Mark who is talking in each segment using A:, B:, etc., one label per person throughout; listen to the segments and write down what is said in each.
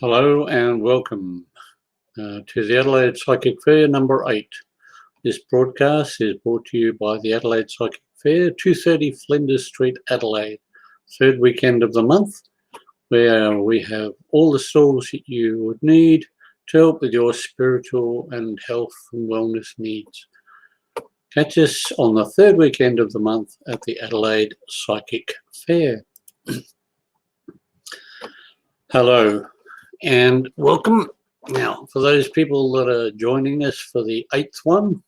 A: Hello and welcome to the Adelaide Psychic Fair number 8. This broadcast is brought to you by the Adelaide Psychic Fair, 230 Flinders Street, Adelaide, third weekend of the month, where we have all the stalls that you would need to help with your spiritual and health and wellness needs. Catch us on the third weekend of the month at the Adelaide Psychic Fair. Hello and welcome. Now, for those people that are joining us for the 8th one,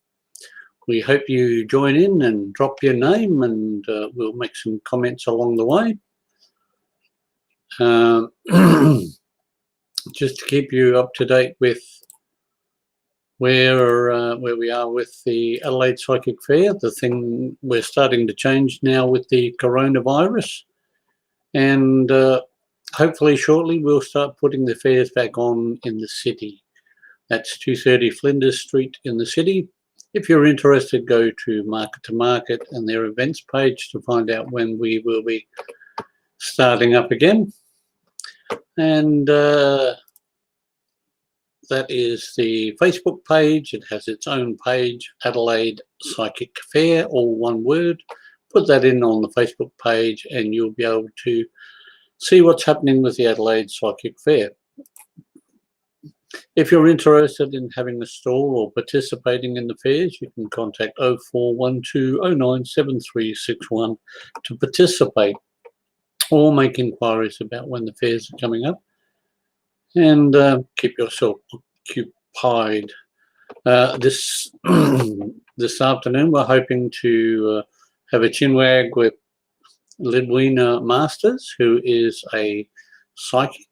A: we hope you join in and drop your name, and we'll make some comments along the way. Just to keep you up to date with where we are with the Adelaide Psychic Fair, the thing we're starting to change now with the coronavirus, and hopefully shortly we'll start putting the fairs back on in the city. That's 230 Flinders Street in the city. If you're interested, go to Market to Market and their events page to find out when we will be starting up again. And that is the Facebook page. It has its own page, Adelaide Psychic Fair, all one word. Put that in on the Facebook page and you'll be able to see what's happening with the Adelaide Psychic Fair. If you're interested in having a stall or participating in the fairs, you can contact 0412097361 to participate or make inquiries about when the fairs are coming up, and keep yourself occupied. This afternoon we're hoping to have a chinwag with Lidwina Masters, who is a psychic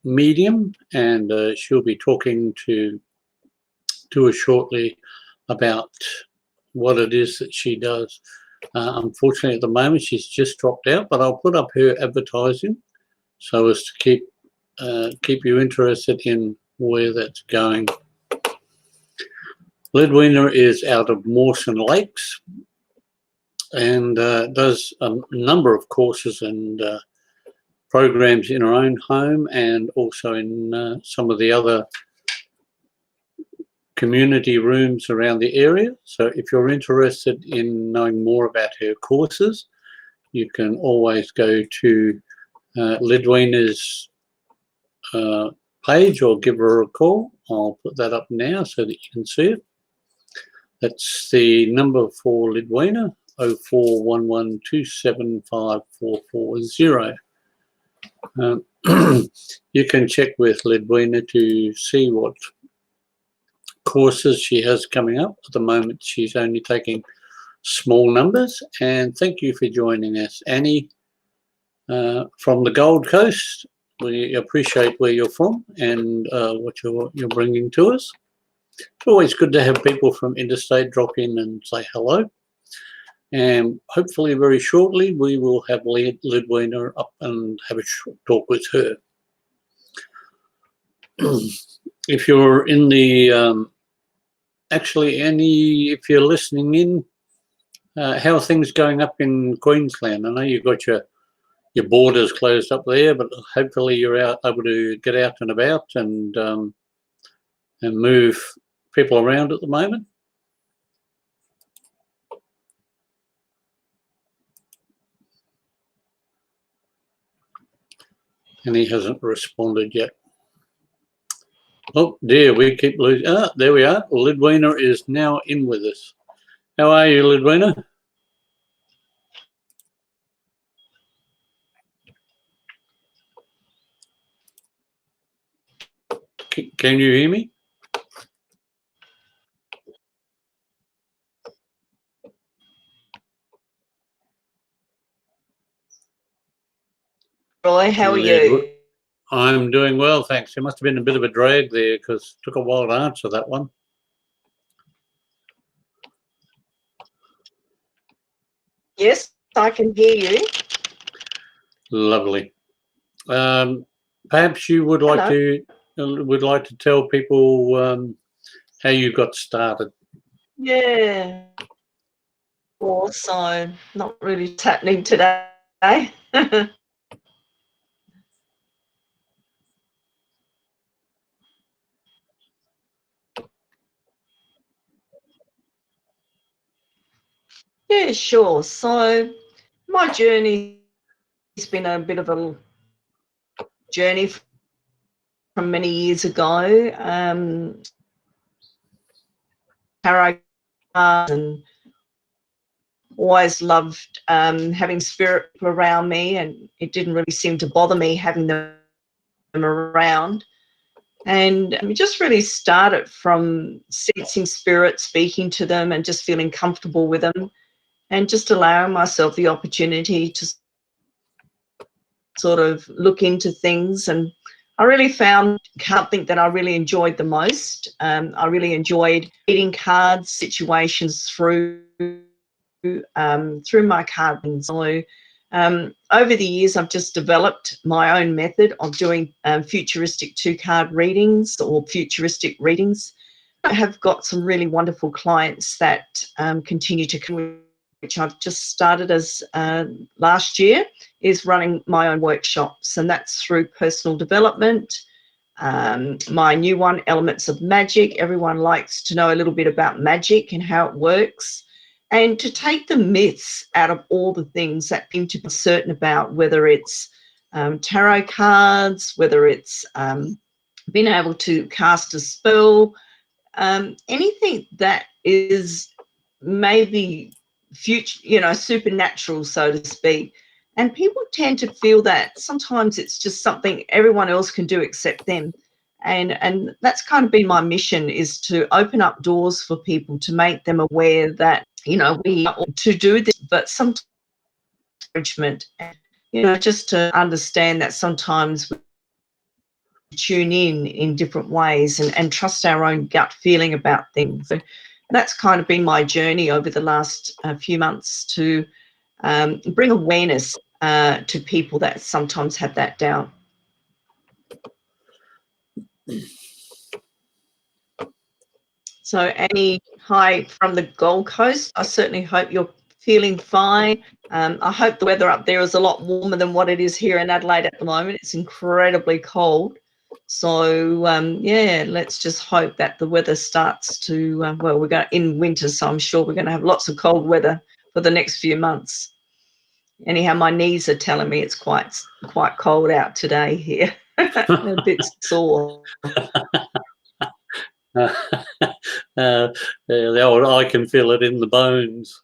A: medium, and she'll be talking to us shortly about what it is that she does. Unfortunately, at the moment, she's just dropped out, but I'll put up her advertising so as to keep you interested in where that's going. Lidwina is out of Mawson Lakes and does a number of courses and programs in her own home and also in some of the other community rooms around the area. So if you're interested in knowing more about her courses, you can always go to Lidwina's page or give her a call. I'll put that up now so that you can see it. That's the number for Lidwina, 0411275440. You can check with Lidwina to see what courses she has coming up. At the moment, she's only taking small numbers. And thank you for joining us, Annie, from the Gold Coast. We appreciate where you're from and what you're bringing to us. It's always good to have people from interstate drop in and say hello. And hopefully very shortly we will have Lidwina up and have a short talk with her. If you're in the, actually Annie, if you're listening in, how are things going up in Queensland? I know you've got your borders closed up there, but hopefully you're able to get out and about and move people around at the moment. And he hasn't responded yet. Oh dear, we keep losing. Ah, there we are. Lidwina is now in with us. How are you, Lidwina? Can you hear me?
B: Roy, how are you?
A: I'm doing well, thanks. There must have been a bit of a drag there because it took a while to answer that one.
B: Yes, I can hear you.
A: Lovely. Perhaps you would like to tell people how you got started.
B: Yeah. So not really happening today. Yeah, sure. So my journey has been a bit of a journey from many years ago. Tarot cards, and always loved having spirit around me, and it didn't really seem to bother me having them around. And it just really started from sensing spirit, speaking to them, and just feeling comfortable with them, and just allowing myself the opportunity to sort of look into things. And I really found something that I really enjoyed the most. I really enjoyed reading cards, situations through my cards. So over the years, I've just developed my own method of doing futuristic 2-card readings or futuristic readings. I have got some really wonderful clients that continue to come, which I've just started as last year, is running my own workshops, and that's through personal development. My new one, Elements of Magic. Everyone likes to know a little bit about magic and how it works, and to take the myths out of all the things that seem to be certain about, whether it's tarot cards, whether it's being able to cast a spell, anything that is maybe future, supernatural, so to speak. And people tend to feel that sometimes it's just something everyone else can do except them. And that's kind of been my mission, is to open up doors for people, to make them aware that, we are to do this, but sometimes encouragement, just to understand that sometimes tune in different ways, and trust our own gut feeling about things. So that's kind of been my journey over the last few months, to bring awareness to people that sometimes have that doubt. So Annie, hi from the Gold Coast. I certainly hope you're feeling fine. I hope the weather up there is a lot warmer than what it is here in Adelaide at the moment. It's incredibly cold. So yeah, let's just hope that the weather starts to, well, we're going in winter, so I'm sure we're going to have lots of cold weather for the next few months. Anyhow, my knees are telling me it's quite cold out today here. A bit sore.
A: The old, I can feel it in the bones.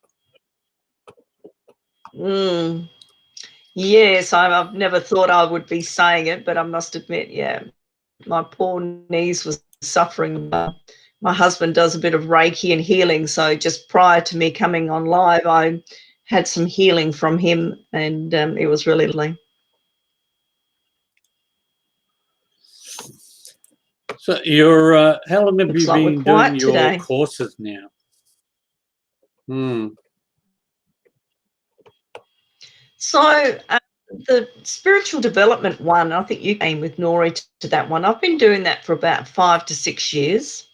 B: Yes, I've never thought I would be saying it, but I must admit, yeah, my poor knees was suffering. My husband does a bit of Reiki and healing, so just prior to me coming on live, I had some healing from him, and it was really lovely.
A: So you're, how long have
B: Looks
A: you
B: like we're
A: been doing
B: quiet
A: your
B: today.
A: courses now?
B: So the spiritual development one, I think you came with Nori to that one. I've been doing that for about 5 to 6 years.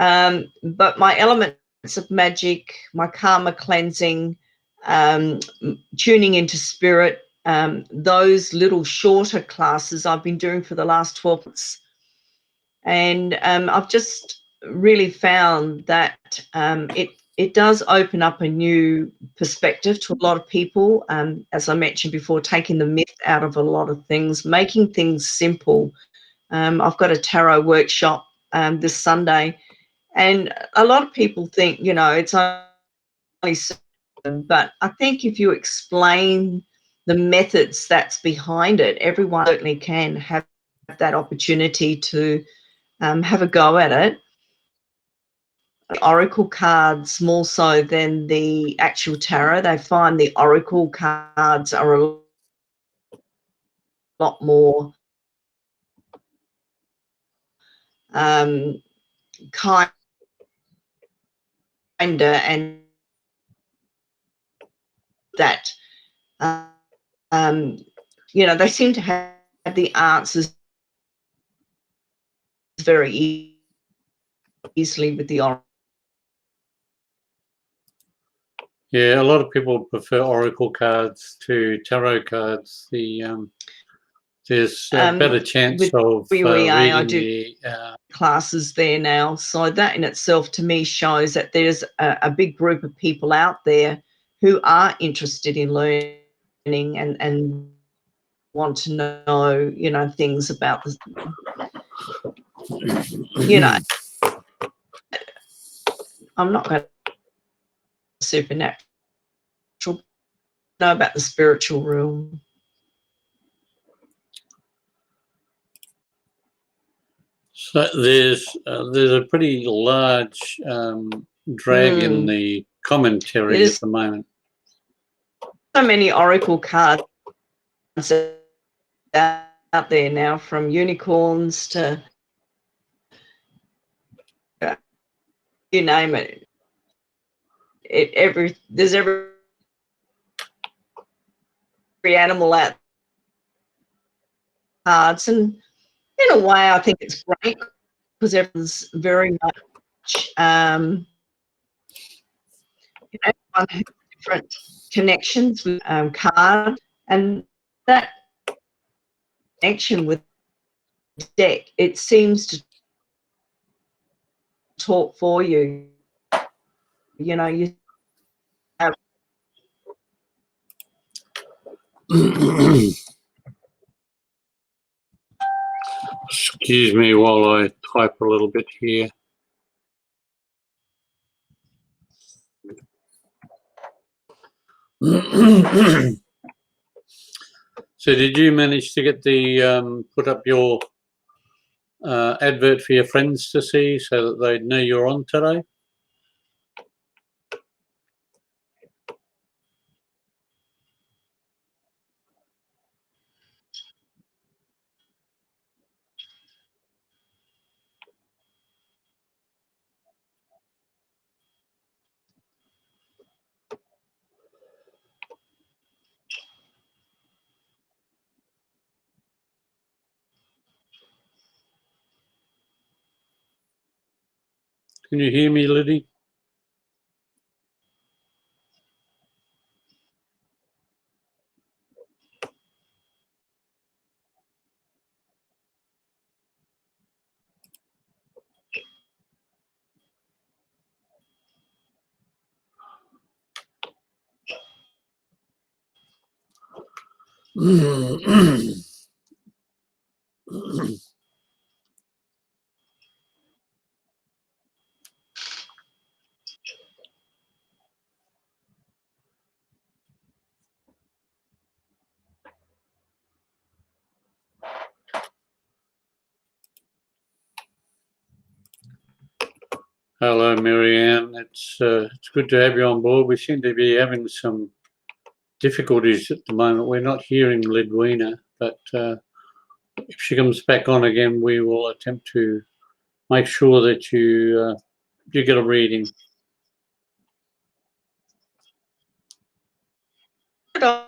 B: But my elements of magic, my karma cleansing, tuning into spirit, those little shorter classes I've been doing for the last 12 months. And I've just really found that it does open up a new perspective to a lot of people. As I mentioned before, taking the myth out of a lot of things, making things simple. I've got a tarot workshop this Sunday, and a lot of people think, it's only certain, but I think if you explain the methods that's behind it, everyone certainly can have that opportunity to have a go at it. Oracle cards more so than the actual tarot. They find the oracle cards are a lot more kinder, and that they seem to have the answers very easily with the oracle.
A: Yeah, a lot of people prefer oracle cards to tarot cards. there's a better chance
B: with
A: of
B: UEA, I
A: reading
B: do
A: the...
B: classes there now. So that in itself to me shows that there's a big group of people out there who are interested in learning and want to know, you know, things about the, you know, I'm not going to supernatural, know about the spiritual realm.
A: So there's a pretty large drag in the commentary
B: There's
A: at the moment.
B: so many oracle cards out there now, from unicorns to you name it. There's every animal out cards, and in a way, I think it's great because everyone's very much, you know, everyone has different connections with card, and that connection with deck, it seems to talk for you. You know, you have
A: Excuse me while I type a little bit here. So did you manage to get the put up your advert for your friends to see so that they know you're on today? Can you hear me, Liddy? Hello, Marianne. It's good to have you on board. We seem to be having some difficulties at the moment. We're not hearing Lidwina, but if she comes back on again, we will attempt to make sure that you get a reading.
B: on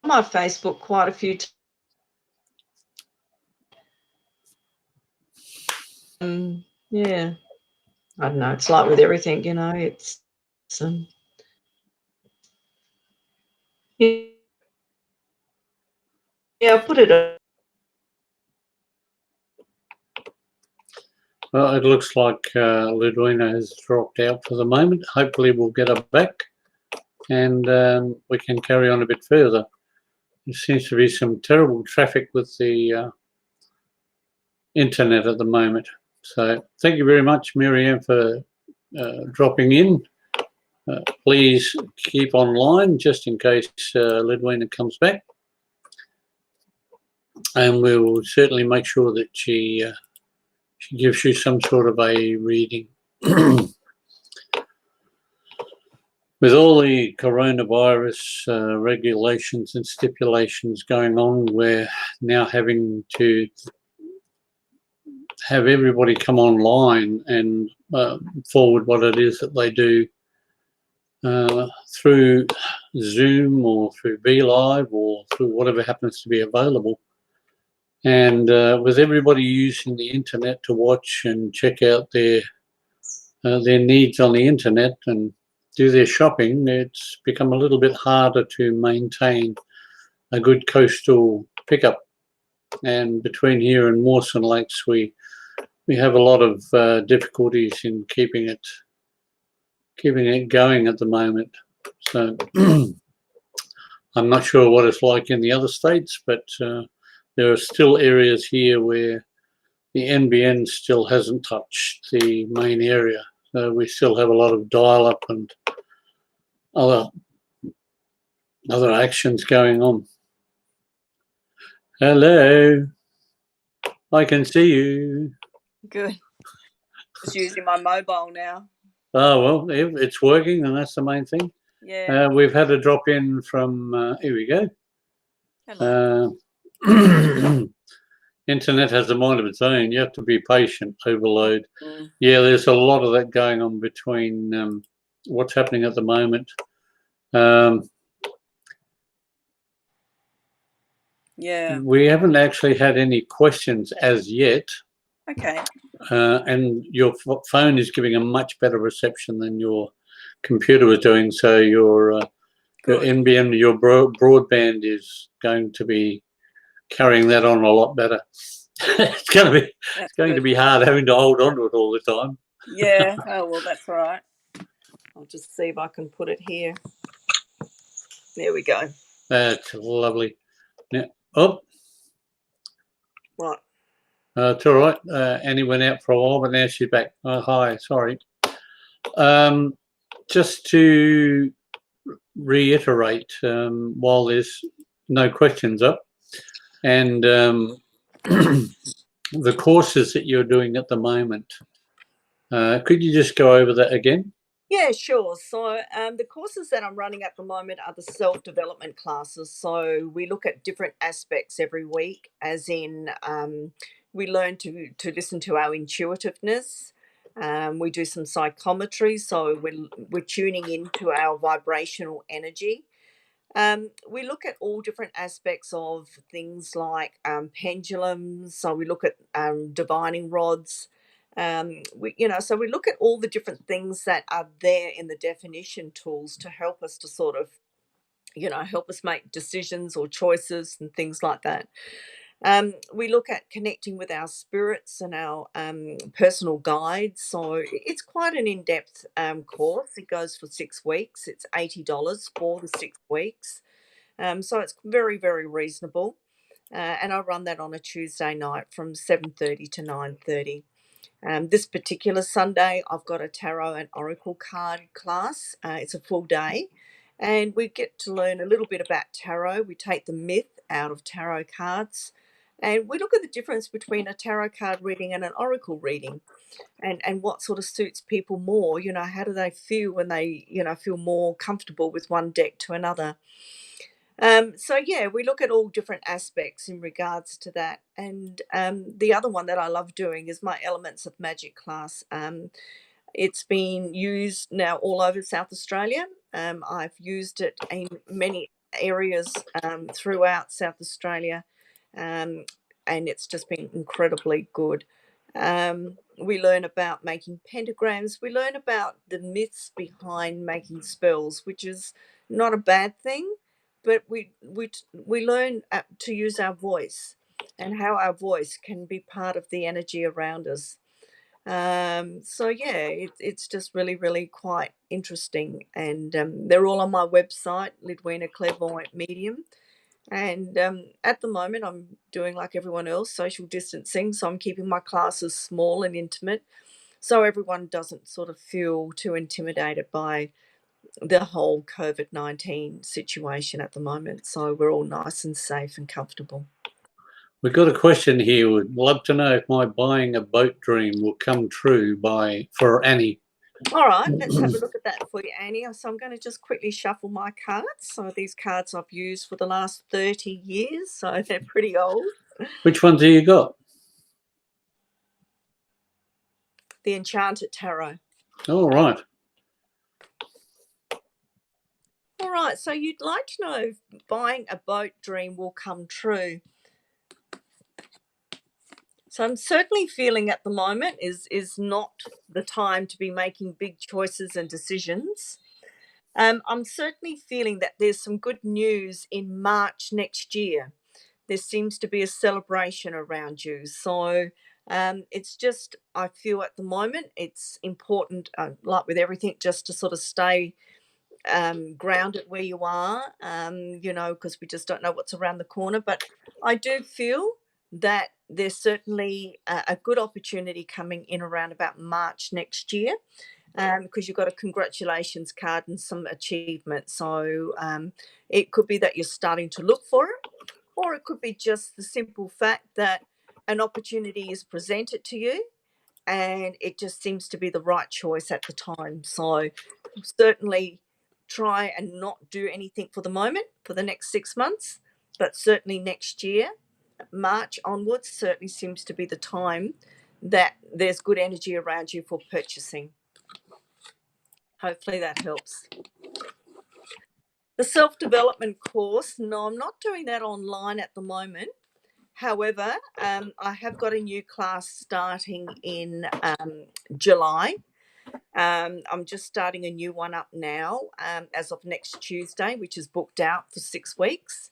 B: my Facebook quite a few times. Yeah, I don't know. It's like with everything, you know. It's yeah, I put it.
A: Well, it looks like Lidwina has dropped out for the moment. Hopefully we'll get her back and we can carry on a bit further. There seems to be some terrible traffic with the internet at the moment. So thank you very much, Marianne, for dropping in. Please keep online just in case Lidwina comes back. And we will certainly make sure that she gives you some sort of a reading. With all the coronavirus regulations and stipulations going on, we're now having to have everybody come online and forward what it is that they do through Zoom or through BeLive or through whatever happens to be available. And with everybody using the internet to watch and check out their needs on the internet and do their shopping, it's become a little bit harder to maintain a good coastal pickup. And between here and Mawson Lakes, we have a lot of difficulties in keeping it going at the moment. So I'm not sure what it's like in the other states, but there are still areas here where the NBN still hasn't touched the main area. So we still have a lot of dial-up and other actions going on. Hello, I can see you.
C: Good. Just using my mobile now.
A: Oh, well, it's working, and that's the main thing.
C: Yeah.
A: We've had a drop in from, here we go.
C: Hello.
A: Internet has a mind of its own. You have to be patient. Overload.
C: Mm.
A: Yeah, there's a lot of that going on between what's happening at the moment.
C: Yeah.
A: We haven't actually had any questions as yet.
C: Okay.
A: And your phone is giving a much better reception than your computer was doing. So your NBN, your broadband is going to be carrying that on a lot better. It's going to be hard having to hold on to it all the time.
C: Yeah. Oh, well, that's all right. I'll just see if I can put it here. There we go.
A: That's lovely. Yeah. Oh.
C: What?
A: It's all right. Annie went out for a while, but now she's back. Oh, hi. Sorry. Just to reiterate, while there's no questions up, and the courses that you're doing at the moment, could you just go over that again?
C: Yeah, sure. So the courses that I'm running at the moment are the self-development classes. So we look at different aspects every week, as in we learn to listen to our intuitiveness. We do some psychometry, so we're tuning into our vibrational energy. We look at all different aspects of things like pendulums. So we look at divining rods. So we look at all the different things that are there in the definition tools to help us to sort of, help us make decisions or choices and things like that. We look at connecting with our spirits and our personal guides. So it's quite an in-depth course. It goes for 6 weeks. It's $80 for the 6 weeks. So it's very, very reasonable. And I run that on a Tuesday night from 7:30 to 9:30. This particular Sunday, I've got a tarot and oracle card class. It's a full day, and we get to learn a little bit about tarot. We take the myth out of tarot cards, and we look at the difference between a tarot card reading and an oracle reading, and what sort of suits people more. How do they feel when they, feel more comfortable with one deck to another. So yeah, we look at all different aspects in regards to that. And the other one that I love doing is my Elements of Magic class. It's been used now all over South Australia. I've used it in many areas throughout South Australia, and it's just been incredibly good. We learn about making pentagrams. We learn about the myths behind making spells, which is not a bad thing, but we learn to use our voice and how our voice can be part of the energy around us. So yeah, it's just really, really quite interesting, and they're all on my website, Lidwina Clairvoyant Medium. And at the moment, I'm doing like everyone else, social distancing. So I'm keeping my classes small and intimate, so everyone doesn't sort of feel too intimidated by the whole COVID-19 situation at the moment. So we're all nice and safe and comfortable.
A: We've got a question here. We'd love to know if my buying a boat dream will come true for Annie.
C: All right, let's have a look at that for you, Annie. So I'm going to just quickly shuffle my cards. So these cards I've used for the last 30 years, so they're pretty old.
A: Which ones have you got?
C: The Enchanted Tarot.
A: All right.
C: All right, so you'd like to know if buying a boat dream will come true. So I'm certainly feeling at the moment is not the time to be making big choices and decisions. I'm certainly feeling that there's some good news in March next year. There seems to be a celebration around you. So it's just, I feel at the moment, it's important, like with everything, just to sort of stay grounded where you are, because we just don't know what's around the corner. But I do feel that there's certainly a good opportunity coming in around about March next year, because you've got a congratulations card and some achievement. So it could be that you're starting to look for it, or it could be just the simple fact that an opportunity is presented to you and it just seems to be the right choice at the time. So certainly try and not do anything for the moment for the next 6 months, but certainly next year, March onwards, certainly seems to be the time that there's good energy around you for purchasing. Hopefully that helps. The self-development course, no, I'm not doing that online at the moment. However, I have got a new class starting in July. I'm just starting a new one up now as of next Tuesday, which is booked out for 6 weeks.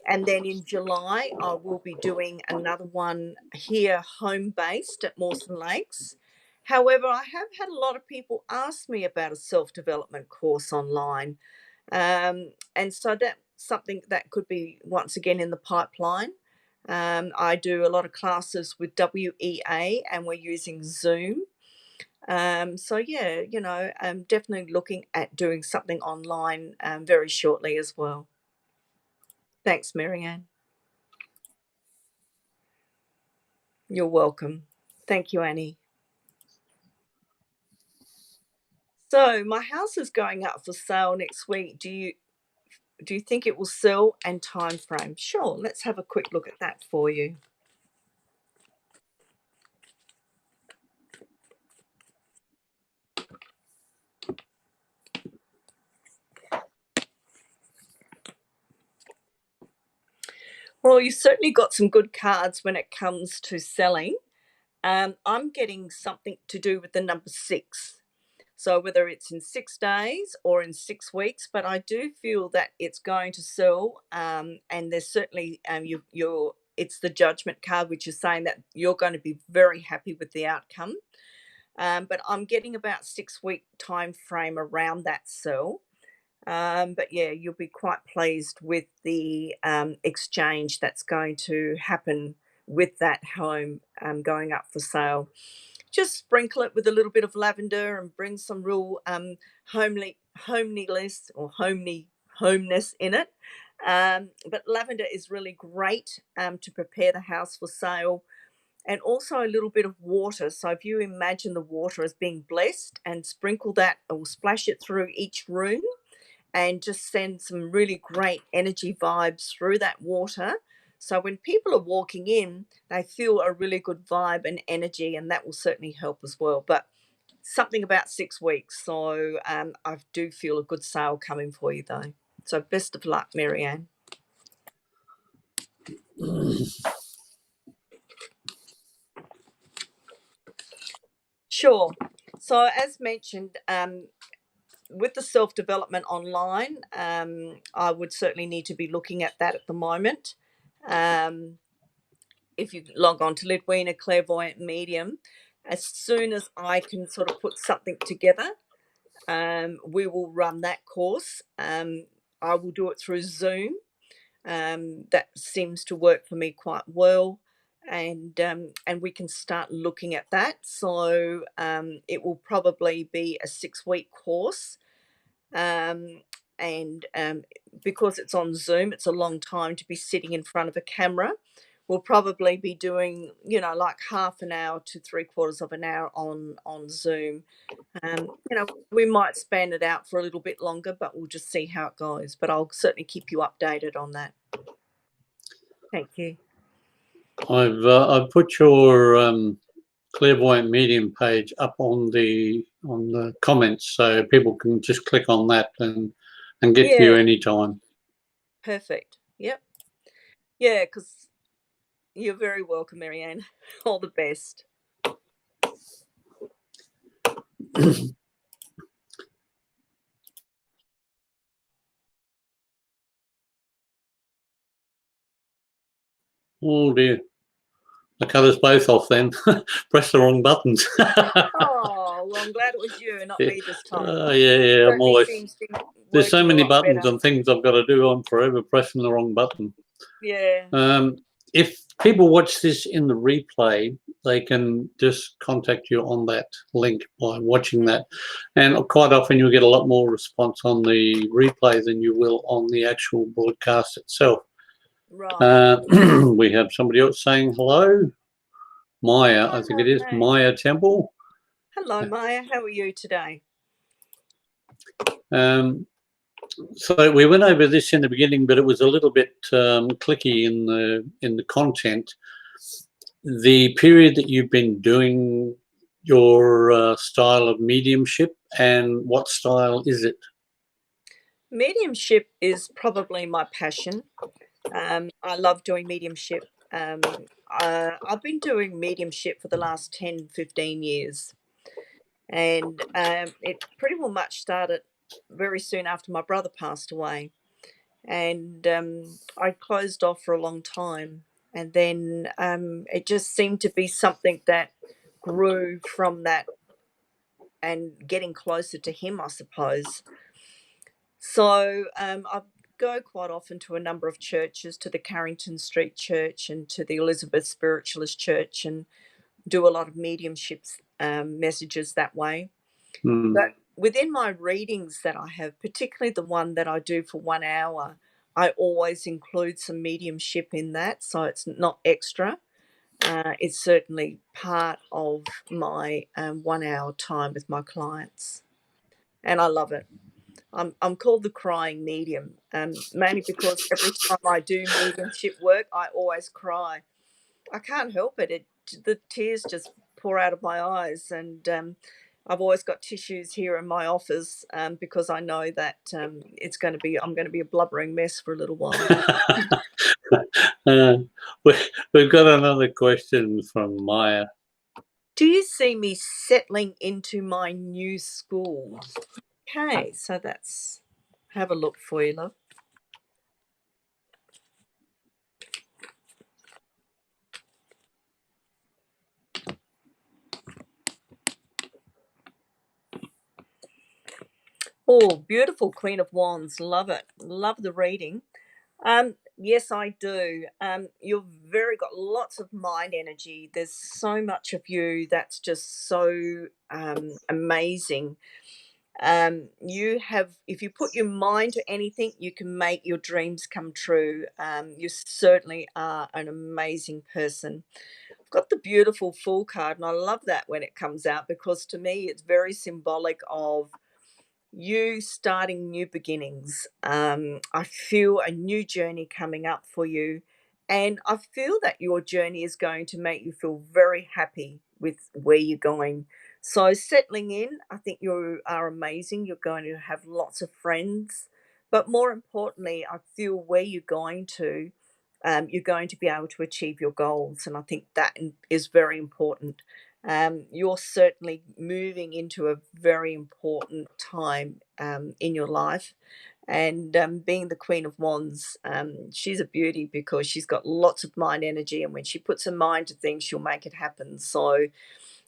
C: And then in July, I will be doing another one here, home-based at Mawson Lakes. However, I have had a lot of people ask me about a self-development course online. And so that's something that could be, once again, in the pipeline. I do a lot of classes with WEA, and we're using Zoom. So yeah, I'm definitely looking at doing something online very shortly as well. Thanks, Marianne. You're welcome. Thank you, Annie. So my house is going up for sale next week. Do you think it will sell, and time frame? Sure, let's have a quick look at that for you. Well, you certainly got some good cards when it comes to selling. I'm getting something to do with the number 6. So whether it's in 6 days or in 6 weeks, but I do feel that it's going to sell. And there's certainly it's the judgment card, which is saying that you're going to be very happy with the outcome. But I'm getting about 6-week time frame around that sell. But yeah, you'll be quite pleased with the exchange that's going to happen with that home going up for sale. Just sprinkle it with a little bit of lavender and bring some real homeliness or homeness in it. But lavender is really great to prepare the house for sale. And also a little bit of water. So if you imagine the water as being blessed, and sprinkle that or splash it through each room, and just send some really great energy vibes through that water. So when people are walking in, they feel a really good vibe and energy, and that will certainly help as well. But something about 6 weeks. So I do feel a good sale coming for you though. So best of luck, Marianne. Sure. So as mentioned, with the self-development online, I would certainly need to be looking at that at the moment. If you log on to Lidwina Clairvoyant Medium, as soon as I can sort of put something together, we will run that course. I will do it through Zoom. That seems to work for me quite well. And we can start looking at that. So it will probably be a 6-week course. And because it's on Zoom, it's a long time to be sitting in front of a camera. We'll probably be doing, like half an hour to 3/4 of an hour on Zoom. We might span it out for a little bit longer, but we'll just see how it goes. But I'll certainly keep you updated on that. Thank you.
A: I've put your clairvoyant medium page up on the comments, so people can just click on that and get to you anytime.
C: Perfect. Yep. Yeah, because you're very welcome, Marianne. All the best.
A: Oh dear. I cut us both off then. Press the wrong buttons.
C: Oh, well, I'm glad it was you and not me this time.
A: Yeah. I'm
C: Certainly
A: always.
C: seems to be
A: There's so
C: working a
A: many
C: lot
A: buttons
C: better.
A: and things I've got to do. I'm forever pressing the wrong button.
C: Yeah.
A: If people watch this in the replay, they can just contact you on that link by watching that. And quite often you'll get a lot more response on the replay than you will on the actual broadcast itself.
C: Right.
A: We have somebody else saying hello. Maya, I think it is.
C: Okay.
A: Maya Temple.
C: Hello, Maya. How are you today?
A: So we went over this in the beginning, but it was a little bit clicky in the content. The period that you've been doing your style of mediumship, and what style is it?
C: Mediumship is probably my passion. I love doing mediumship. I've been doing mediumship for the last 10, 15 years. And it pretty well much started very soon after my brother passed away. And I closed off for a long time. And then it just seemed to be something that grew from that and getting closer to him, I suppose. So I go quite often to a number of churches, to the Carrington Street Church and to the Elizabeth Spiritualist Church, and do a lot of mediumships messages that way. But within my readings that I have, particularly the one that I do for 1 hour, I always include some mediumship in that. So it's not extra. It's certainly part of my 1 hour time with my clients. And I love it. I'm called the crying medium, mainly because every time I do mediumship work, I always cry. I can't help it. The tears just pour out of my eyes, and I've always got tissues here in my office because I know that I'm going to be a blubbering mess for a little while.
A: We've got another question from Maya.
C: Do you see me settling into my new school? Okay, so that's have a look for you, love. Oh, beautiful Queen of Wands. Love it. Love the reading. Yes, I do. You've very got lots of mind energy. There's so much of you that's just so amazing. You have, if you put your mind to anything, you can make your dreams come true. You certainly are an amazing person. I've got the beautiful Fool card, and I love that when it comes out because to me it's very symbolic of you starting new beginnings. I feel a new journey coming up for you, and I feel that your journey is going to make you feel very happy with where you're going. So, settling in, I think you are amazing. You're going to have lots of friends, but more importantly, I feel where you're going to be able to achieve your goals, and I think that is very important. You're certainly moving into a very important time in your life. And being the Queen of Wands, she's a beauty because she's got lots of mind energy. And when she puts her mind to things, she'll make it happen. So,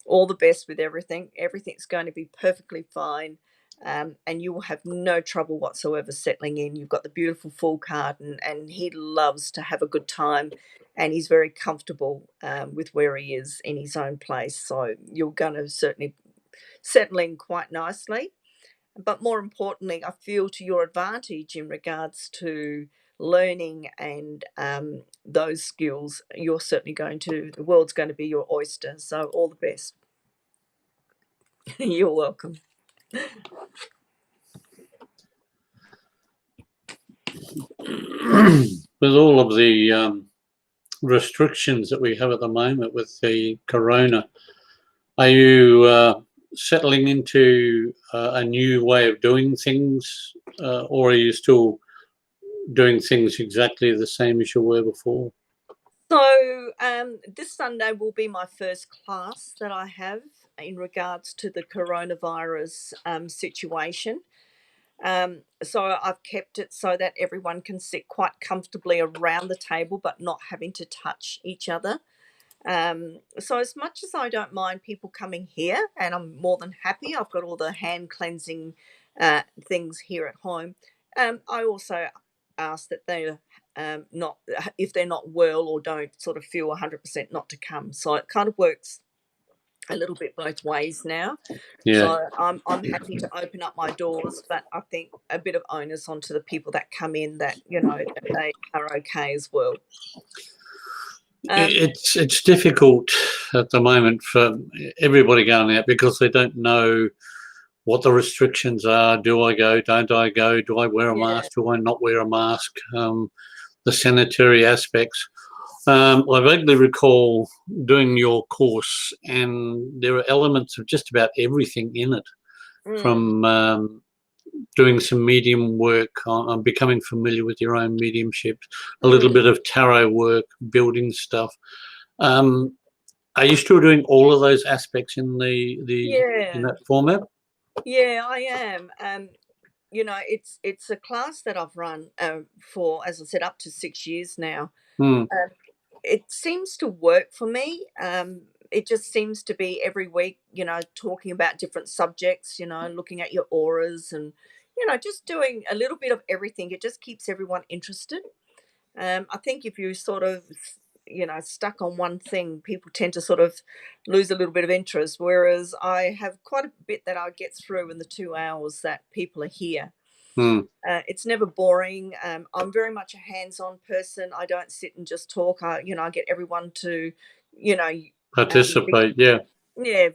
C: all the best with everything. Everything's going to be perfectly fine. And you will have no trouble whatsoever settling in. You've got the beautiful Fool card, and he loves to have a good time, and he's very comfortable with where he is in his own place. So you're going to certainly settle in quite nicely. But more importantly, I feel to your advantage in regards to learning and those skills. You're certainly the world's going to be your oyster. So all the best. You're welcome.
A: With all of the restrictions that we have at the moment with the corona, are you settling into a new way of doing things, or are you still doing things exactly the same as you were before?
C: So this Sunday will be my first class that I have in regards to the coronavirus situation. So I've kept it so that everyone can sit quite comfortably around the table, but not having to touch each other. So as much as I don't mind people coming here, and I'm more than happy, I've got all the hand cleansing things here at home. I also ask that they not, if they're not well or don't sort of feel 100% not to come. So it kind of works a little bit both ways now.
A: Yeah.
C: So I'm happy to open up my doors, but I think a bit of onus onto the people that come in, that that they are okay as well.
A: It's difficult at the moment for everybody going out because they don't know what the restrictions are. Do I go? Don't I go? Do I wear a
C: Yeah.
A: mask? Do I not wear a mask? The sanitary aspects. I vaguely recall doing your course, and there are elements of just about everything in it, from doing some medium work on becoming familiar with your own mediumship, a little bit of tarot work, building stuff. Are you still doing all of those aspects in in that format?
C: Yeah, I am. It's a class that I've run for, as I said, up to 6 years now.
A: Hmm.
C: It seems to work for me. It just seems to be every week, talking about different subjects, looking at your auras and, just doing a little bit of everything. It just keeps everyone interested. I think if you sort of, stuck on one thing, people tend to sort of lose a little bit of interest. Whereas I have quite a bit that I get through in the 2 hours that people are here.
A: Hmm.
C: It's never boring. I'm very much a hands-on person. I don't sit and just talk. I get everyone to,
A: Participate, yeah.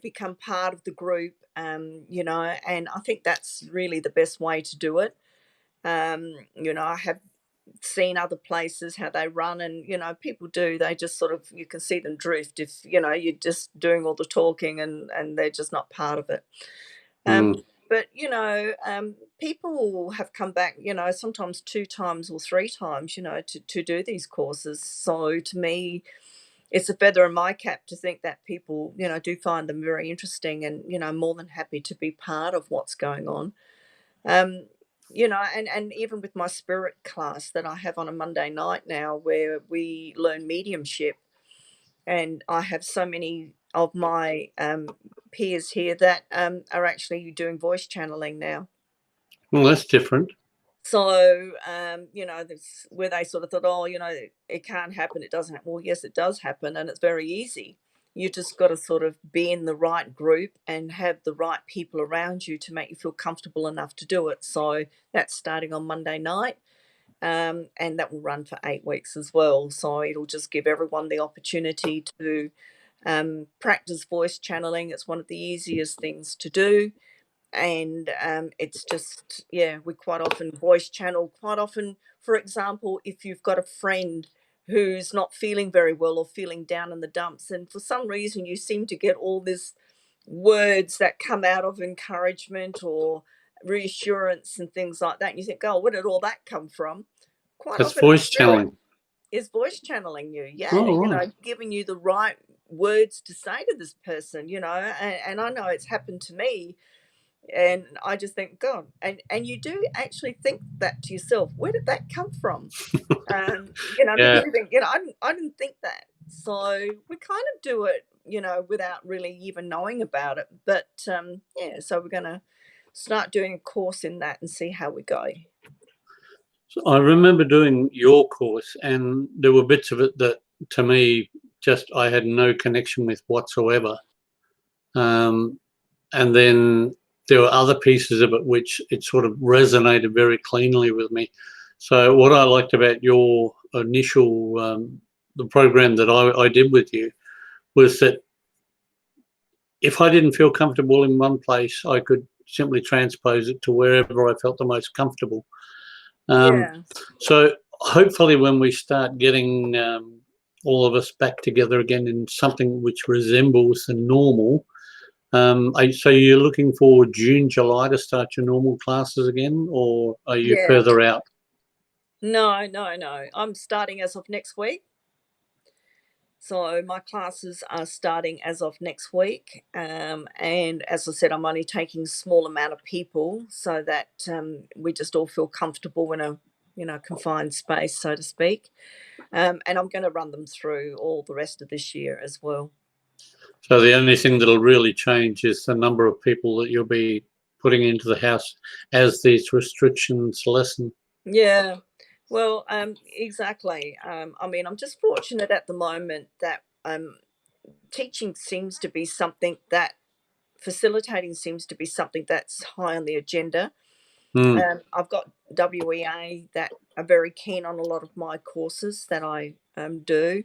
C: become part of the group. And I think that's really the best way to do it. I have seen other places how they run, and people do, they just sort of, you can see them drift if you're just doing all the talking, and they're just not part of it. But people have come back, sometimes 2 times or 3 times, to do these courses. So to me, it's a feather in my cap to think that people do find them very interesting, and more than happy to be part of what's going on. um and even with my spirit class that I have on a Monday night now, where we learn mediumship, and I have so many of my peers here that are actually doing voice channeling now.
A: Well, that's different.
C: So that's where they sort of thought, oh, it can't happen, it doesn't happen. Well, yes, it does happen, and it's very easy. You just got to sort of be in the right group and have the right people around you to make you feel comfortable enough to do it. So that's starting on Monday night, and that will run for 8 weeks as well. So it'll just give everyone the opportunity to practice voice channeling. It's one of the easiest things to do. And it's just, yeah, we quite often voice channel. Quite often, for example, if you've got a friend who's not feeling very well or feeling down in the dumps, and for some reason you seem to get all this words that come out of encouragement or reassurance and things like that, and you think, oh, where did all that come from? Quite
A: That's
C: often it's
A: voice
C: spirit
A: channeling.
C: is voice channeling you. Yeah,
A: Oh, right.
C: giving you the right words to say to this person, and I know it's happened to me. And I just think, God, and you do actually think that to yourself, where did that come from?
A: Yeah.
C: Because you think, I didn't think that. So we kind of do it, without really even knowing about it. But yeah, so we're going to start doing a course in that and see how we go.
A: So I remember doing your course, and there were bits of it that, to me, just I had no connection with whatsoever. And then there were other pieces of it which it sort of resonated very cleanly with me. So what I liked about your initial the program that I did with you was that if I didn't feel comfortable in one place, I could simply transpose it to wherever I felt the most comfortable.
C: Yeah.
A: So hopefully when we start getting all of us back together again in something which resembles the normal, so you're looking for June, July to start your normal classes again, or are you
C: Yeah.
A: further out?
C: No. I'm starting as of next week. So my classes are starting as of next week, and as I said, I'm only taking a small amount of people so that we just all feel comfortable in a confined space, so to speak. And I'm going to run them through all the rest of this year as well.
A: So the only thing that'll really change is the number of people that you'll be putting into the house as these restrictions lessen.
C: Yeah, well, exactly. I mean, I'm just fortunate at the moment that teaching seems to be something that facilitating seems to be something that's high on the agenda. I've got WEA that are very keen on a lot of my courses that I do.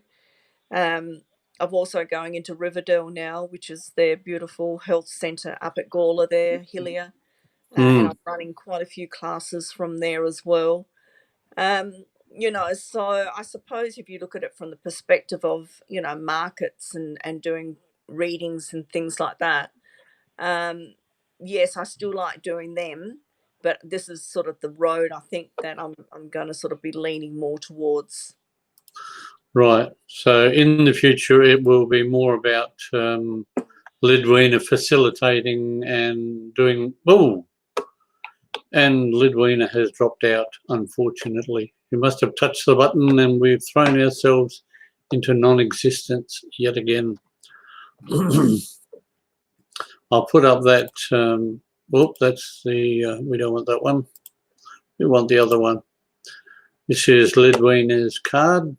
C: I'm also going into Riverdale now, which is their beautiful health centre up at Gawler there, Hillier. And I'm running quite a few classes from there as well. So I suppose if you look at it from the perspective of, markets and doing readings and things like that, yes, I still like doing them, but this is sort of the road I think that I'm going to sort of be leaning more towards.
A: Right. So in the future, it will be more about Lidwina facilitating and doing. Oh, and Lidwina has dropped out, unfortunately. We must have touched the button and we've thrown ourselves into non-existence yet again. I'll put up that. That's the. We don't want that one. We want the other one. This is Lidwina's card.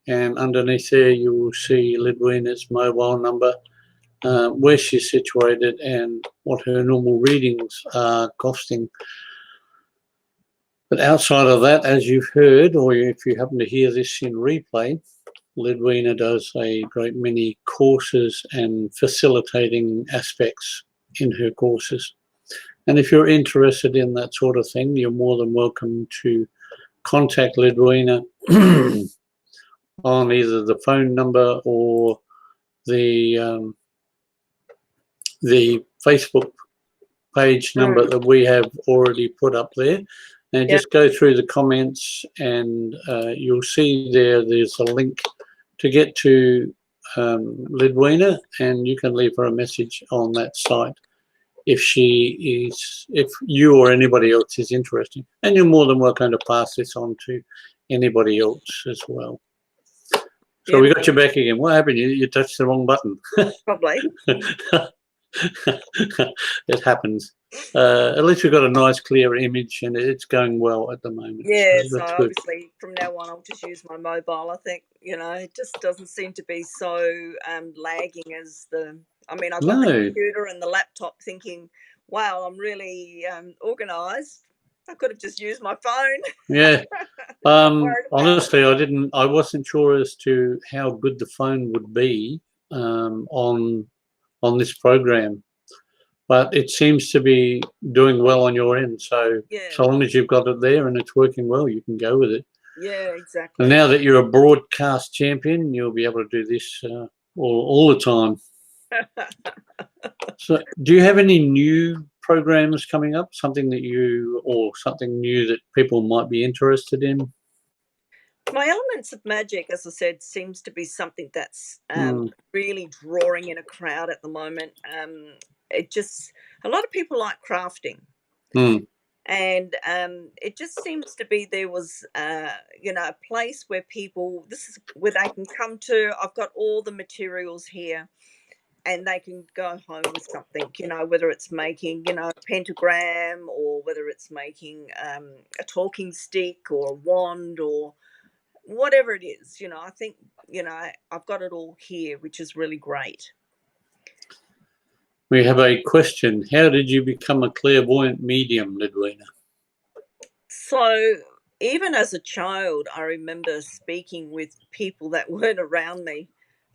A: And underneath there you will see Lidwina's mobile number, where she's situated and what her normal readings are costing. But outside of that, as you've heard, or if you happen to hear this in replay, Lidwina does a great many courses and facilitating aspects in her courses. And if you're interested in that sort of thing, you're more than welcome to contact Lidwina on either the phone number or the Facebook page number that we have already put up there. And just go through the comments and you'll see there's a link to get to Lidwina, and you can leave her a message on that site if you or anybody else is interested. And you're more than welcome to pass this on to anybody else as well. So we got you back again. What happened? You touched the wrong button.
C: Probably.
A: It happens. At least we've got a nice clear image and it's going well at the moment.
C: Yeah,
A: so
C: so obviously from now on I'll just use my mobile. I think, it just doesn't seem to be so lagging as I got the computer and the laptop thinking, wow, I'm really organised. I could have just used my phone.
A: Yeah. Honestly, I wasn't sure as to how good the phone would be on this program, but it seems to be doing well on your end. So so long as you've got it there and it's working well, you can go with it.
C: Yeah, exactly.
A: And now that you're a broadcast champion, you'll be able to do this all the time. So do you have any new programs coming up, something new that people might be interested in?
C: My Elements of Magic, as I said, seems to be something that's really drawing in a crowd at the moment. A lot of people like crafting. And it just seems to be there was, a place where this is where they can come to. I've got all the materials here and they can go home with something, whether it's making, a pentagram or whether it's making a talking stick or a wand or whatever it is. I think, I've got it all here, which is really great.
A: We have a question. How did you become a clairvoyant medium, Lidwina?
C: So even as a child, I remember speaking with people that weren't around me.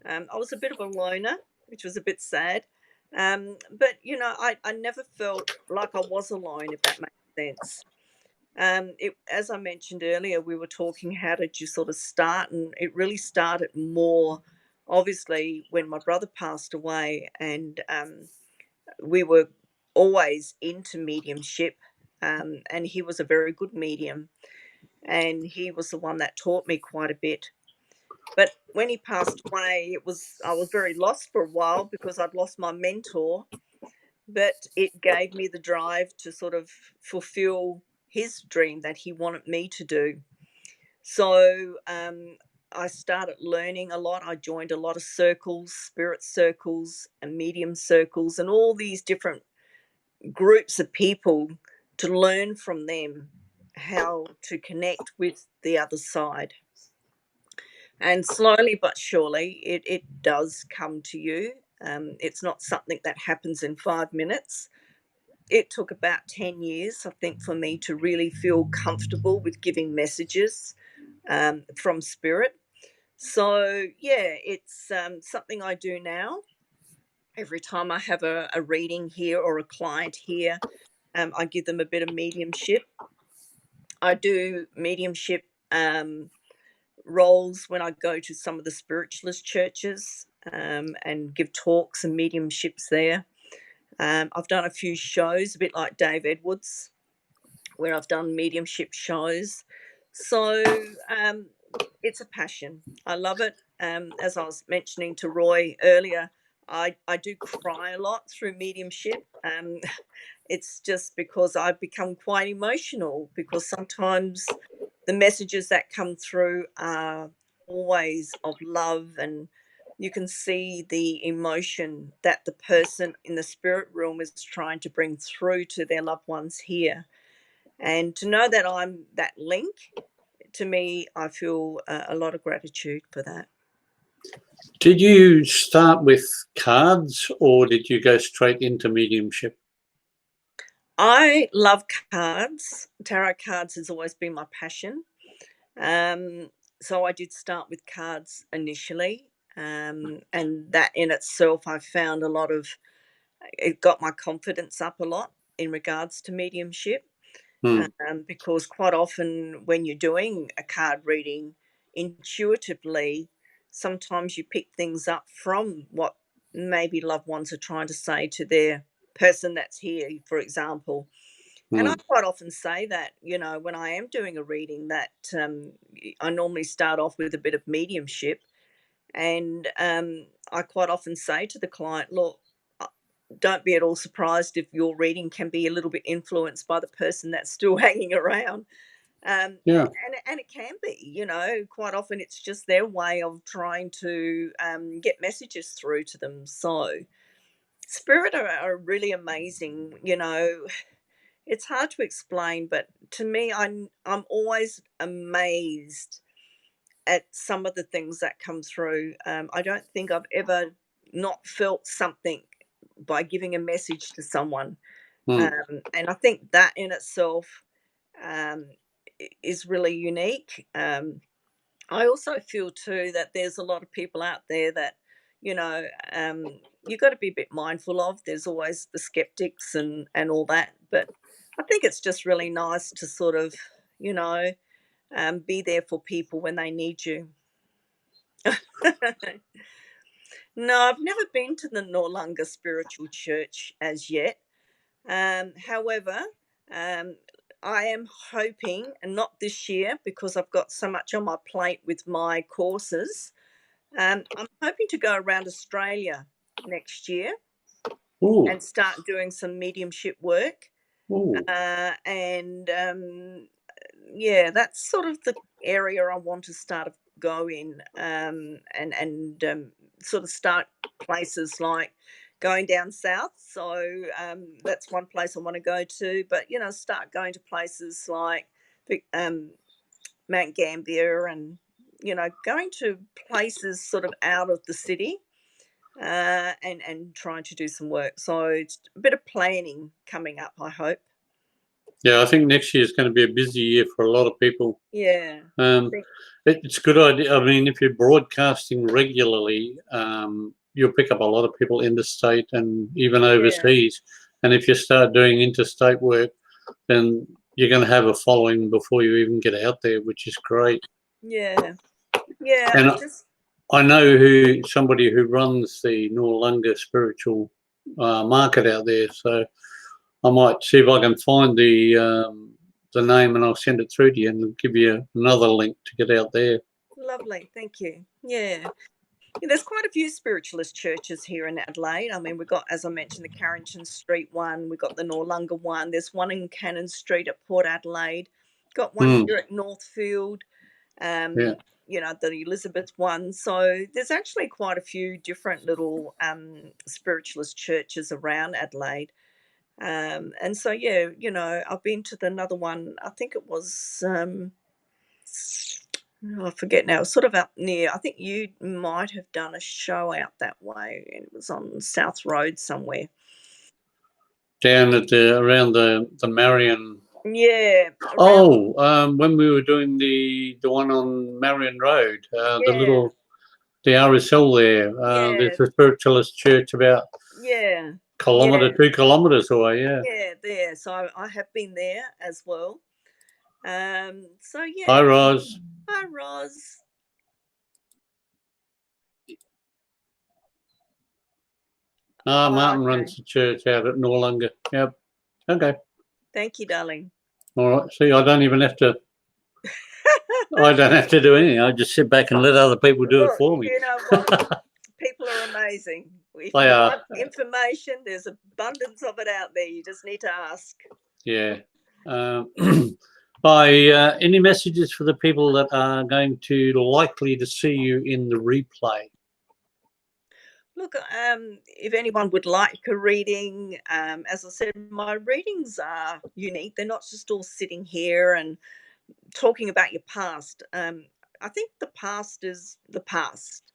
C: I was a bit of a loner, which was a bit sad. But, I never felt like I was alone, if that makes sense. As I mentioned earlier, we were talking, how did you sort of start? And it really started more, obviously, when my brother passed away, and we were always into mediumship, and he was a very good medium, and he was the one that taught me quite a bit. But when he passed away, I was very lost for a while because I'd lost my mentor. But it gave me the drive to sort of fulfill his dream that he wanted me to do. So I started learning a lot. I joined a lot of circles, spirit circles, and medium circles, and all these different groups of people to learn from them how to connect with the other side. And slowly but surely, it does come to you. It's not something that happens in 5 minutes. It took about 10 years, I think, for me to really feel comfortable with giving messages from spirit. So, yeah, it's something I do now. Every time I have a reading here or a client here, I give them a bit of mediumship. I do mediumship roles when I go to some of the spiritualist churches and give talks and mediumships there. I've done a few shows, a bit like Dave Edwards, where I've done mediumship shows. So it's a passion. I love it. As I was mentioning to Roy earlier, I do cry a lot through mediumship. It's just because I've become quite emotional because sometimes the messages that come through are always of love, and you can see the emotion that the person in the spirit realm is trying to bring through to their loved ones here. And to know that I'm that link, to me, I feel a lot of gratitude for that.
A: Did you start with cards or did you go straight into mediumship?
C: I love cards. Tarot cards has always been my passion. So I did start with cards initially. And that in itself, I found it got my confidence up a lot in regards to mediumship. Because quite often when you're doing a card reading, intuitively, sometimes you pick things up from what maybe loved ones are trying to say to their person that's here, for example. And I quite often say that, when I am doing a reading, that I normally start off with a bit of mediumship. And I quite often say to the client, look, don't be at all surprised if your reading can be a little bit influenced by the person that's still hanging around.
A: Yeah.
C: And it can be, quite often it's just their way of trying to get messages through to them. So spirit are really amazing. It's hard to explain, but to me, I'm always amazed at some of the things that come through. I don't think I've ever not felt something by giving a message to someone. And I think that in itself um, is really unique. I also feel too that there's a lot of people out there that, you know, you've got to be a bit mindful of. There's always the skeptics and all that. But I think it's just really nice to sort of, you know, be there for people when they need you. No, I've never been to the Norlunga Spiritual Church as yet. However, um, I am hoping, and not this year because I've got so much on my plate with my courses. I'm hoping to go around Australia next year
A: Ooh,
C: and start doing some mediumship work.
A: ooh.
C: And yeah, that's sort of the area I want to start go in, and sort of start places like going down south. So that's one place I want to go to. But start going to places like Mount Gambier, and going to places sort of out of the city. And trying to do some work. So it's a bit of planning coming up, I hope.
A: Yeah, I think next year is going to be a busy year for a lot of people.
C: Yeah.
A: It's a good idea. I mean, if you're broadcasting regularly, you'll pick up a lot of people interstate and even overseas. And if you start doing interstate work, then you're going to have a following before you even get out there, which is great.
C: Yeah.
A: And I know somebody who runs the Norlunga spiritual market out there, so I might see if I can find the name and I'll send it through to you and give you another link to get out there.
C: Lovely. Thank you. Yeah. There's quite a few spiritualist churches here in Adelaide. I mean, we've got, as I mentioned, the Carrington Street one. We've got the Noarlunga one. There's one in Cannon Street at Port Adelaide. Got one
A: Mm,
C: here at Northfield.
A: yeah.
C: You know, the Elizabeth one. So there's actually quite a few different little spiritualist churches around Adelaide. And so, yeah, you know, I've been to another one. I think it was, oh, I forget now, sort of up near, I think you might have done a show out that way. And it was on South Road somewhere.
A: Down at around the Marion.
C: Yeah. Around,
A: Oh, when we were doing the one on Marion Road,
C: yeah.
A: the RSL there.
C: Yeah.
A: There's a spiritualist church about
C: Yeah.
A: kilometre,
C: Yeah.
A: 2 kilometres away. Yeah.
C: Yeah. There. So I have been there as well. So
A: Hi,
C: yeah.
A: Roz.
C: Hi, Roz.
A: Martin
C: Okay.
A: runs the church out at Noarlunga. Yep. Okay.
C: Thank you, darling.
A: All right. See, I don't even have to. I don't have to do anything. I just sit back and let other people do it
C: Look,
A: for me.
C: you know what? People are amazing. If
A: They
C: you
A: are.
C: want information, there's abundance of it out there. You just need to ask.
A: Yeah. Any messages for the people that are going to likely to see you in the replay?
C: Look, if anyone would like a reading, as I said, my readings are unique. They're not just all sitting here and talking about your past. I think the past is the past.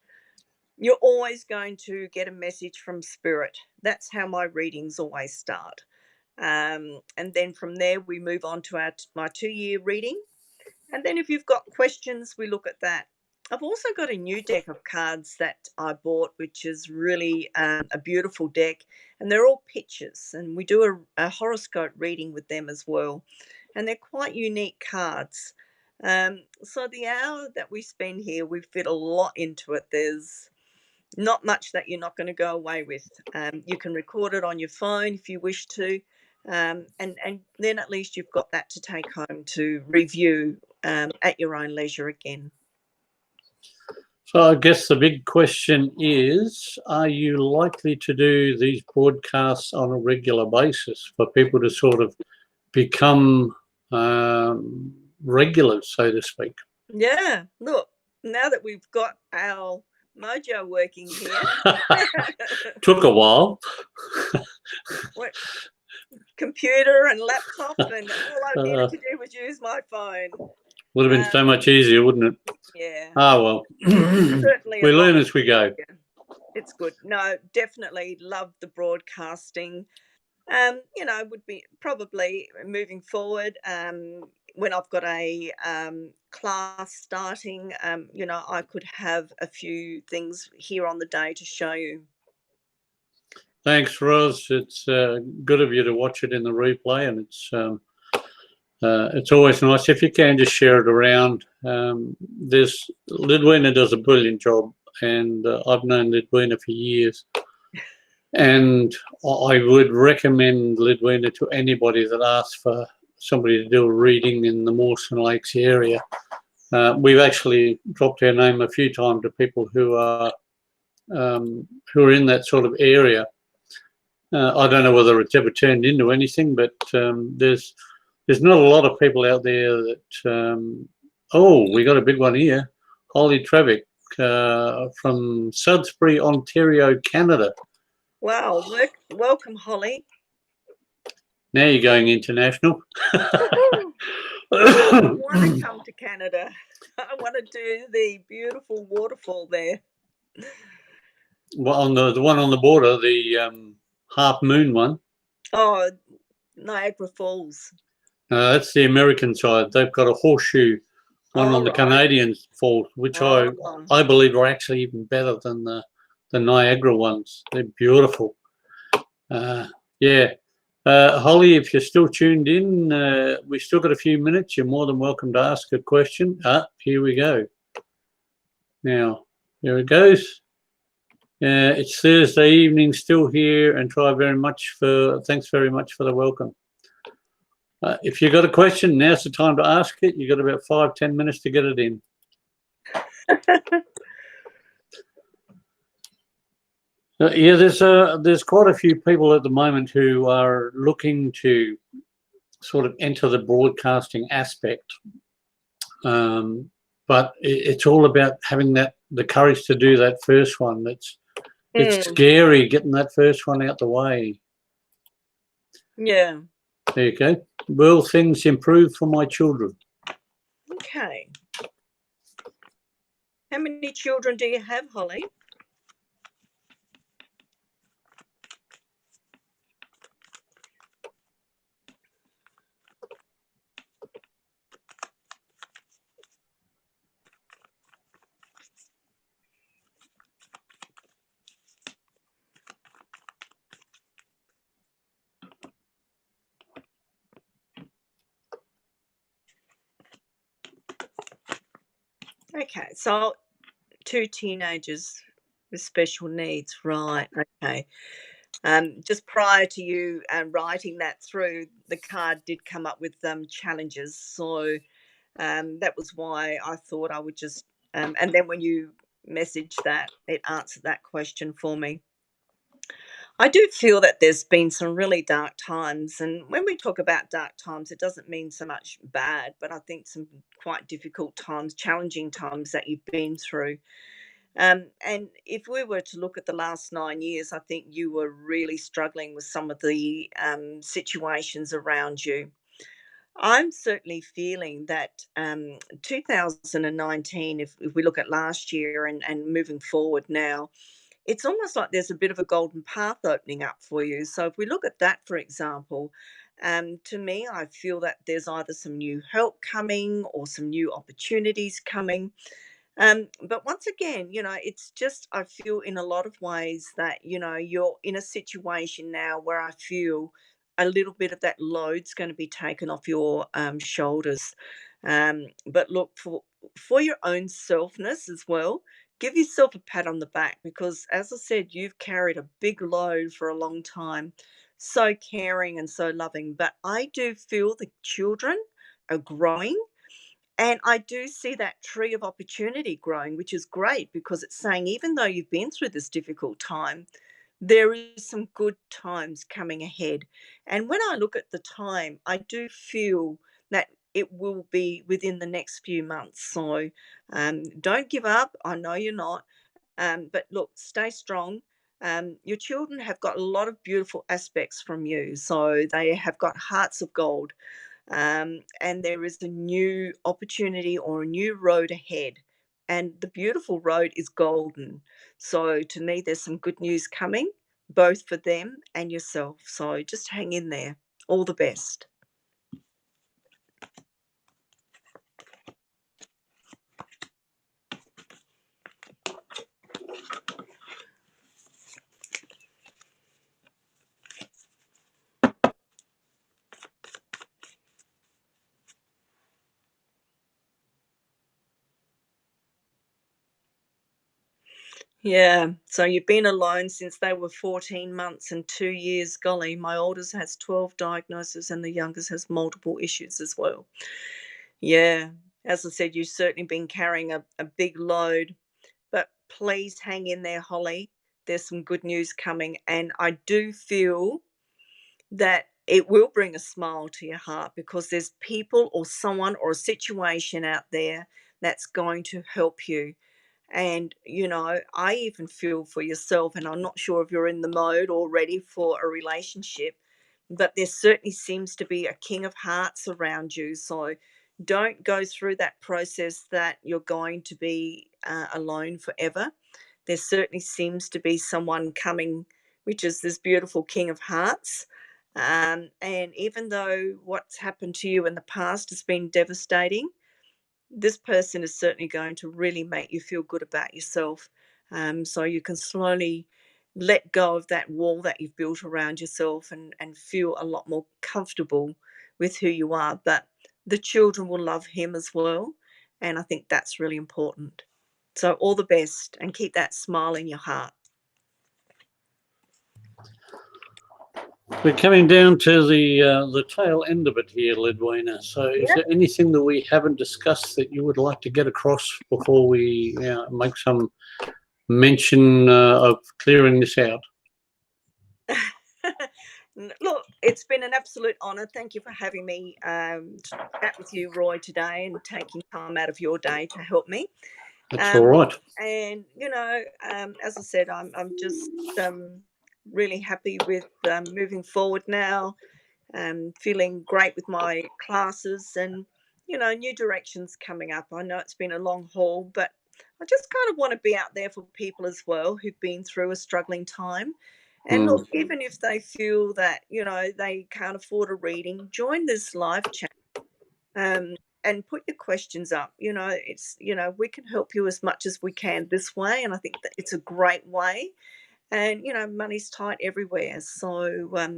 C: You're always going to get a message from spirit. That's how my readings always start. And then from there, we move on to my 2-year reading. And then if you've got questions, we look at that. I've also got a new deck of cards that I bought, which is really a beautiful deck. And they're all pictures. And we do a horoscope reading with them as well. And they're quite unique cards. So the hour that we spend here, we fit a lot into it. There's not much that you're not going to go away with. You can record it on your phone if you wish to. And then at least you've got that to take home to review at your own leisure again.
A: So I guess the big question is, are you likely to do these broadcasts on a regular basis for people to sort of become regulars, so to speak?
C: Yeah, look, now that we've got our mojo working here.
A: Took a while.
C: Computer and laptop, and all I needed to do was use my phone.
A: Would have been so much easier, wouldn't it?
C: Yeah.
A: Ah, well.
C: Certainly
A: We learn as we go.
C: It's good. No, definitely love the broadcasting. You know, would be probably moving forward, when I've got a class starting, you know, I could have a few things here on the day to show you.
A: Thanks, Roz. It's good of you to watch it in the replay, and it's always nice if you can just share it around. Lidwina does a brilliant job, and I've known Lidwina for years. And I would recommend Lidwina to anybody that asks for somebody to do a reading in the Mawson Lakes area. We've actually dropped our name a few times to people who are in that sort of area. I don't know whether it's ever turned into anything, but there's not a lot of people out there that. Oh, we got a big one here, Holly Trevick from Sudbury, Ontario, Canada.
C: Wow, welcome, Holly.
A: Now you're going international.
C: I want to come to Canada. I want to do the beautiful waterfall there.
A: Well, on the one on the border, the half moon one.
C: Oh, Niagara Falls.
A: That's the American side. They've got a horseshoe one on the Canadian falls, which I believe are actually even better than the Niagara ones. They're beautiful. Yeah. Holly, if you're still tuned in, we've still got a few minutes. You're more than welcome to ask a question. Here we go. Now, here it goes. It's Thursday evening, still here, and thanks very much for the welcome. If you've got a question, now's the time to ask it. You've got about 5-10 minutes to get it in. Yeah, there's quite a few people at the moment who are looking to sort of enter the broadcasting aspect, but it's all about having the courage to do that first one. It's scary getting that first one out the way.
C: Yeah.
A: There you go. Will things improve for my children?
C: Okay. How many children do you have, Holly? Okay, so 2 teenagers with special needs, right? Okay. Just prior to you writing that through, the card did come up with challenges, so that was why I thought I would just. And then when you messaged that, it answered that question for me. I do feel that there's been some really dark times, and when we talk about dark times, it doesn't mean so much bad, but I think some quite difficult times, challenging times that you've been through. And if we were to look at the last 9 years, I think you were really struggling with some of the situations around you. I'm certainly feeling that 2019, if we look at last year and moving forward now, it's almost like there's a bit of a golden path opening up for you. So if we look at that, for example, to me, I feel that there's either some new help coming or some new opportunities coming. But once again, it's just, I feel in a lot of ways that, you're in a situation now where I feel a little bit of that load's going to be taken off your shoulders. But look, for your own selfness as well, give yourself a pat on the back because, as I said, you've carried a big load for a long time. So caring and so loving. But I do feel the children are growing and I do see that tree of opportunity growing, which is great because it's saying even though you've been through this difficult time, there is some good times coming ahead. And when I look at the time, I do feel that it will be within the next few months. So don't give up. I know you're not. But look, stay strong. Your children have got a lot of beautiful aspects from you. So they have got hearts of gold, and there is a new opportunity or a new road ahead. And the beautiful road is golden. So, to me, there's some good news coming, both for them and yourself. So, just hang in there. All the best. Yeah. So, you've been alone since they were 14 months and 2 years. Golly, my oldest has 12 diagnoses and the youngest has multiple issues as well. Yeah. As I said, you've certainly been carrying a big load. But please hang in there, Holly. There's some good news coming. And I do feel that it will bring a smile to your heart because there's people or someone or a situation out there that's going to help you. And, I even feel for yourself, and I'm not sure if you're in the mode or ready for a relationship, but there certainly seems to be a king of hearts around you. So don't go through that process that you're going to be alone forever. There certainly seems to be someone coming, which is this beautiful king of hearts. And even though what's happened to you in the past has been devastating, this person is certainly going to really make you feel good about yourself. So you can slowly let go of that wall that you've built around yourself and feel a lot more comfortable with who you are. But the children will love him as well. And I think that's really important. So all the best and keep that smile in your heart.
A: We're coming down to the tail end of it here, Lidwina. So is there anything that we haven't discussed that you would like to get across before we make some mention of clearing this out?
C: Look, it's been an absolute honour. Thank you for having me chat with you, Roy, today, and taking time out of your day to help me.
A: That's all right.
C: And as I said, I'm just really happy with moving forward now. Feeling great with my classes, and new directions coming up. I know it's been a long haul, but I just kind of want to be out there for people as well who've been through a struggling time. And look, even if they feel that they can't afford a reading, join this live chat and put your questions up. It's we can help you as much as we can this way, and I think that it's a great way. And money's tight everywhere, so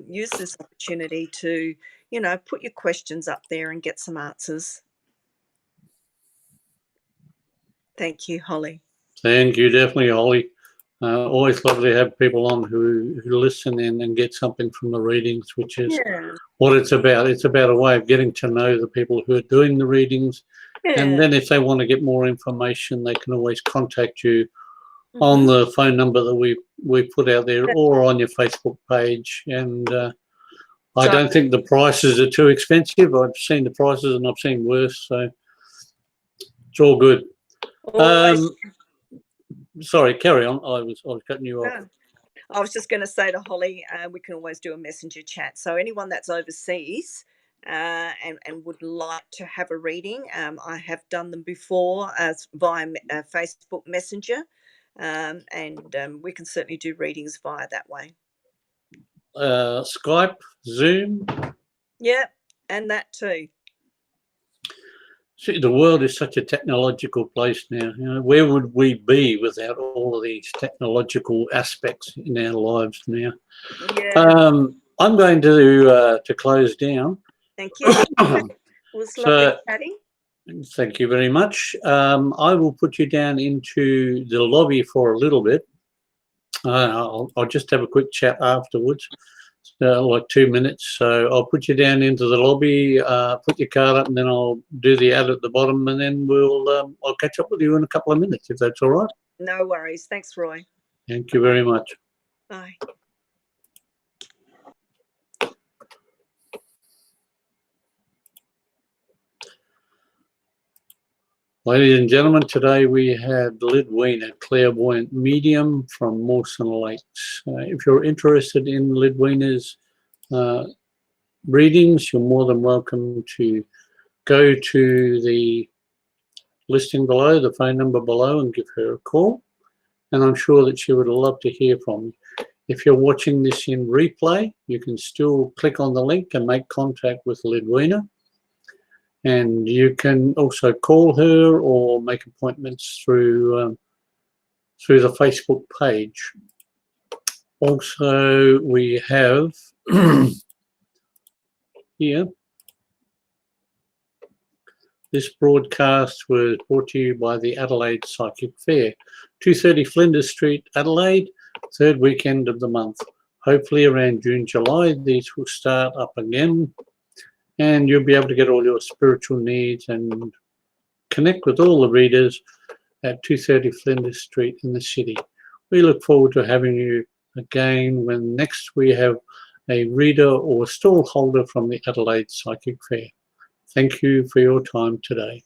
C: use this opportunity to put your questions up there and get some answers. Thank you, Holly.
A: Thank you, definitely, Holly. Always lovely to have people on who listen in and get something from the readings, which is what it's about. It's about a way of getting to know the people who are doing the readings. And then if they want to get more information, they can always contact you on the phone number that we put out there, or on your Facebook page. And I don't think the prices are too expensive. I've seen the prices and I've seen worse, so it's all good. Sorry, carry on. I was cutting you off.
C: I was just going to say to Holly, we can always do a messenger chat. So anyone that's overseas and would like to have a reading, I have done them before via Facebook Messenger, and we can certainly do readings via that way.
A: Skype, Zoom.
C: Yeah, and that too.
A: See, the world is such a technological place now. Where would we be without all of these technological aspects in our lives now?
C: Yeah.
A: I'm going to close down.
C: Thank you. It was lovely chatting.
A: Thank you very much. I will put you down into the lobby for a little bit. I'll just have a quick chat afterwards. Like 2 minutes, so I'll put you down into the lobby, put your card up, and then I'll do the ad at the bottom, and then I'll catch up with you in a couple of minutes, if that's all right.
C: No worries. Thanks, Roy.
A: Thank you very much.
C: Bye.
A: Ladies and gentlemen, today we had Lidwina, clairvoyant medium from Mawson Lakes. If you're interested in Lidwina's readings, you're more than welcome to go to the listing below, the phone number below, and give her a call. And I'm sure that she would love to hear from you. If you're watching this in replay, you can still click on the link and make contact with Lidwina. And you can also call her or make appointments through the Facebook page. Also, we have here, this broadcast was brought to you by the Adelaide Psychic Fair, 230 Flinders Street, Adelaide, third weekend of the month. Hopefully around June, July, these will start up again, and you'll be able to get all your spiritual needs and connect with all the readers at 230 Flinders Street in the city. We look forward to having you again when next we have a reader or stall holder from the Adelaide Psychic Fair. Thank you for your time today.